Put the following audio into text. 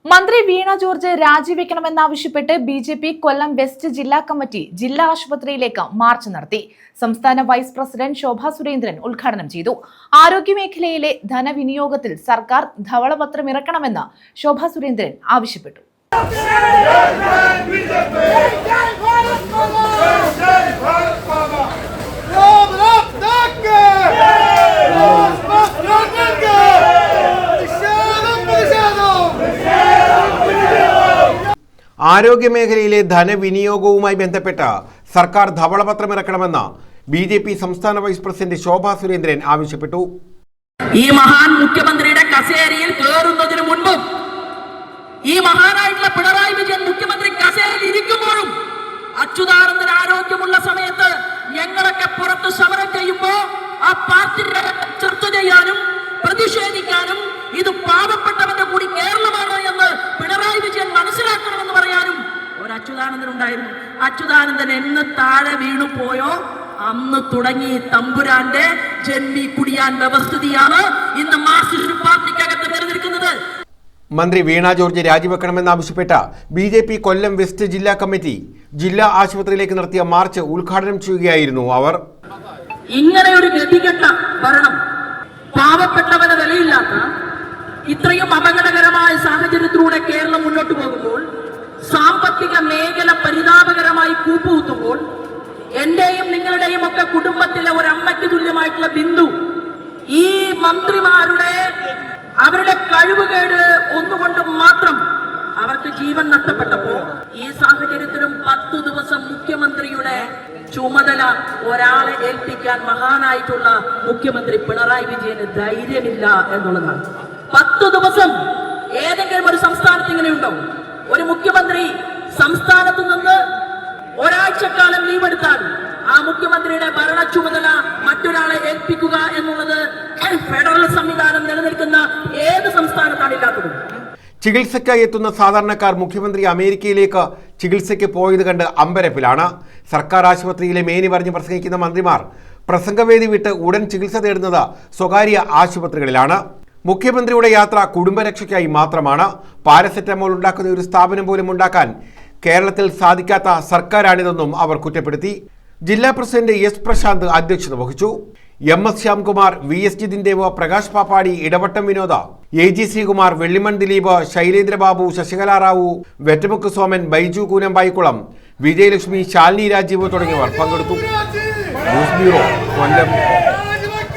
മന്ത്രി വീണ George രാജിവെക്കണമെന്നാവശ്യപ്പെട്ട് BJP കൊല്ലം west ജില്ലാ committee ജില്ലാ ആശുപത്രിയിലേക്ക് മാർച്ച് നടത്തി. സംസ്ഥാന വൈസ് പ്രസിഡന്റ് ശോഭാ സുരേന്ദ്രൻ ഉദ്ഘാടനം ചെയ്തു. ആരോഗ്യമേഖലയിലെ ധനവിനിയോഗത്തിൽ സർക്കാർ ധവളപത്രം ഇറക്കണമെന്ന് ശോഭാ സുരേന്ദ്രൻ ആവശ്യപ്പെട്ടു. ആരോഗ്യമേഖലയിലെ ധനവിനിയോഗവുമായി ബന്ധപ്പെട്ട് സർക്കാർ ധവളപത്രമിറക്കണമെന്ന് ബിജെപി സംസ്ഥാന വൈസ് പ്രസിഡന്റ് ശോഭാ സുരേന്ദ്രൻ ആവശ്യപ്പെട്ടു. ഈ മഹാൻ മുഖ്യമന്ത്രിയുടെ കസേരയിൽ കയറുന്നതിന് മുൻപും ഈ മഹാനായിട്ടുള്ള പിണറായി വിജയൻ മുഖ്യമന്ത്രി കസേരയിൽ ഇരിക്കുമ്പോഴും അച്യുതാനന്ദൻ ആരോഗ്യമുള്ള സമയത്ത് ഞങ്ങളൊക്കെ പുറത്ത് സമരം ചെയ്യുമ്പോൾ ആ പാർട്ടിയുടെ ചർച്ച ചെയ്യാനും പ്രതിഷേധിക്കാനും ഇത് പാവപ്പെട്ടവന്റെ കൂടി കേരളമാണ് എന്ന് പിണറായി വിജയൻ മനസ്സിലാക്കണമെന്ന് പറയാനും ഒരു അച്യുതാനന്ദൻ ഉണ്ടായിരുന്നു. അച്യുതാനന്ദൻ എന്ന് താഴെ വീണു പോയോ അന്ന് തുടങ്ങി തമ്പുരാന്റെ ജന്മി കുടിയാൻ വ്യവസ്ഥിതിയാണ് ഇന്ന് മാർക്സിസ്റ്റ് പാർട്ടിക്കകത്ത് നിലനിൽക്കുന്നത്. മന്ത്രി വീണ ജോർജ് രാജിവെക്കണമെന്നാവശ്യപ്പെട്ട ബിജെപി കൊല്ലം വെസ്റ്റ് ജില്ലാ കമ്മിറ്റി ജില്ലാ ആശുപത്രിയിലേക്ക് നടത്തിയ മാർച്ച് ഉദ്ഘാടനം ചെയ്യുകയായിരുന്നു അവർ. ഇങ്ങനെ ഒരു ഗതികെട്ട ഭരണം, പാവപ്പെട്ടവന് വിലയില്ലാത്ത ഇത്രയും അപകടകരമായ സാഹചര്യത്തിലൂടെ കേരളം മുന്നോട്ട് പോകുമ്പോൾ, സാമ്പത്തിക മേഖല പരിതാപകരമായി കൂപ്പുകുത്തുമ്പോൾ, എന്റെയും നിങ്ങളുടെയും ഒക്കെ കുടുംബത്തിലെ ഒരു അമ്മയ്ക്ക് തുല്യമായിട്ടുള്ള ബിന്ദു ഈ മന്ത്രിമാരുടെ അവരുടെ കഴിവുകേട് ഒന്നുകൊണ്ട് മാത്രം അവർക്ക് ജീവൻ നഷ്ടപ്പെട്ടപ്പോ ഈ സാഹചര്യത്തിലും 10 ദിവസം മുഖ്യമന്ത്രിയുടെ ചുമതല ഒരാളെ ഏൽപ്പിക്കാൻ മഹാനായിട്ടുള്ള മുഖ്യമന്ത്രി പിണറായി വിജയന് ധൈര്യമില്ല എന്നുള്ളതാണ്. 10 ദിവസം ഏതെങ്കിലും ഒരു സംസ്ഥാനത്ത് ഇങ്ങനെയുണ്ടോ? ഒരു മുഖ്യമന്ത്രി സംസ്ഥാനത്ത് നിന്ന് ഒരാഴ്ചക്കാലം ലീവ് എടുത്താൽ ആ മുഖ്യമന്ത്രിയുടെ ഭരണ ചുമതല മറ്റൊരാളെ ഏൽപ്പിക്കുക എന്നുള്ളത് ഫെഡറൽ സംവിധാനം നിലനിൽക്കുന്ന ഏത് സംസ്ഥാനത്താണ് ഇല്ലാത്തത്? ചികിത്സയ്ക്കായി എത്തുന്ന സാധാരണക്കാർ മുഖ്യമന്ത്രി അമേരിക്കയിലേക്ക് ചികിത്സയ്ക്ക് പോയത് കണ്ട് അമ്പരപ്പിലാണ്. സർക്കാർ ആശുപത്രിയിലെ മേനി പറഞ്ഞ് പ്രസംഗിക്കുന്ന മന്ത്രിമാർ പ്രസംഗവേദി വിട്ട് ഉടൻ ചികിത്സ തേടുന്നത് സ്വകാര്യ ആശുപത്രികളിലാണ്. മുഖ്യമന്ത്രിയുടെ യാത്ര കുടുംബരക്ഷയ്ക്കായി മാത്രമാണ്. പാരസെറ്റമോൾ ഉണ്ടാക്കുന്ന ഒരു സ്ഥാപനം പോലും ഉണ്ടാക്കാൻ കേരളത്തിൽ സാധിക്കാത്ത സർക്കാരാണിതെന്നും അവർ കുറ്റപ്പെടുത്തി. ജില്ലാ പ്രസിഡന്റ് എസ് പ്രശാന്ത് അധ്യക്ഷത വഹിച്ചു. MS ശ്യാംകുമാർ, VS ജിതിൻ ദേവ്, പ്രകാശ് പാപ്പാടി, ഇടവട്ടം വിനോദ, AG ശ്രീകുമാർ, വെള്ളിമൺ ദിലീപ്, ശൈലേന്ദ്രബാബു, ശശികല റാവു, വെറ്റമുക്ക് സോമൻ, ബൈജു കൂനമ്പായിക്കുളം, വിജയലക്ഷ്മി, ശാലിനി രാജീവ് തുടങ്ങിയവർ പങ്കെടുത്തു. ന്യൂസ് ബ്യൂറോ, കൊല്ലം.